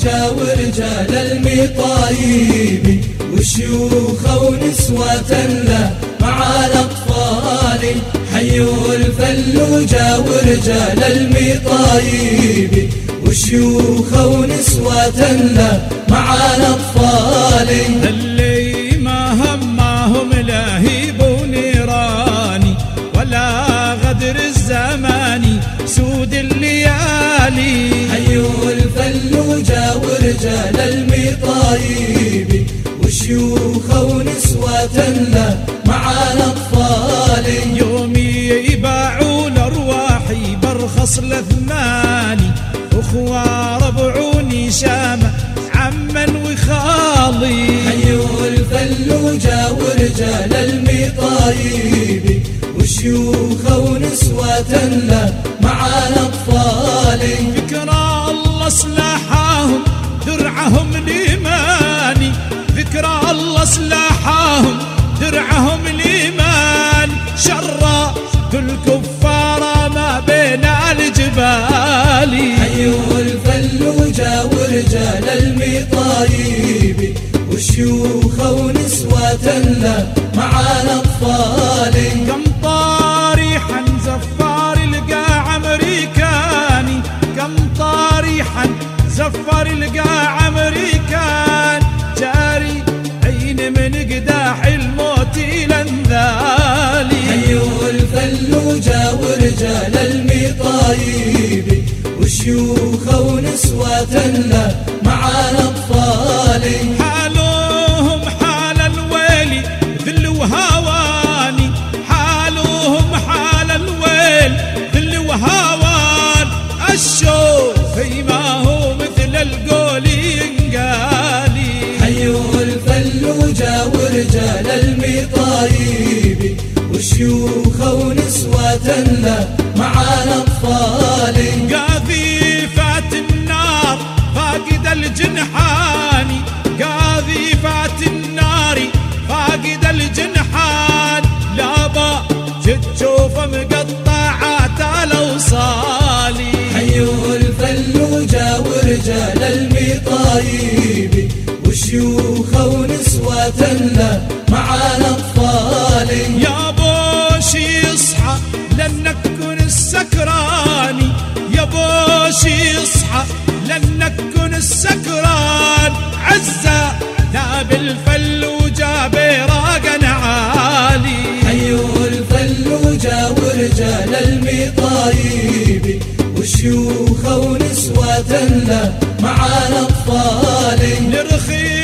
الفلوجة ورجال المطايب وشيوخ ونسوة له مع الأطفال. حيوا الفلوجة ورجال المطايب وشيوخ ونسوة له مع الأطفال. اللي ما همهم لهيب ونيراني ولا غدر الزمان سود الليالي. حيوا الفلوجة ورجال المطايب وشيوخ ونسوة له مع الأطفال. يومي يباعوا لأرواحي برخص لثماني أخوة ربعوني شامة عما وخالي. حيوا الفلوجة ورجال المطايب وشيوخ ونسوة له مع الأطفال. ذكرى الله سلاحاهم درعهم الإيماني ذكرى الله سلاحاهم درعهم الإيمان. شرى كل كفارة ما بين الجبال. حيوا الفلوجة ورجال المطايب وشيوخ ونسوة له مع الأطفال. كم طاريحا زفار القاع أمريكاني كم طاريحا زفار القاع أمريكان. جاري عين من قداح الموت لنذالي. حيوا الفلوجة ورجال المطايب وشيوخ ونسوة له مع الأطفال. حالوهم حال الويل ذل وهواني حالوهم حال الويل ذل وهوان. الشوف ما هو مثل القول ينقالي. حيوا الفلوجة ورجال المطايب وشيوخ ونسوة له مع الأطفال. قاذيفات النار فاقد الجنحان قاذيفات النار فاقد الجنحان. لابا تشوف مقطعات الأوصال. حيوا الفلوجة ورجال المطايب وشيوخ ونسوة له مع الأطفال. يا بوشي اصحى لن نكون السكراني يا بوشي اصحى لن نكون السكران. عزة لا بالفلوجة براقا عالي. حيوا الفلوجة ورجال المطايب وشيوخ ونسوة له مع الأطفال. نرخي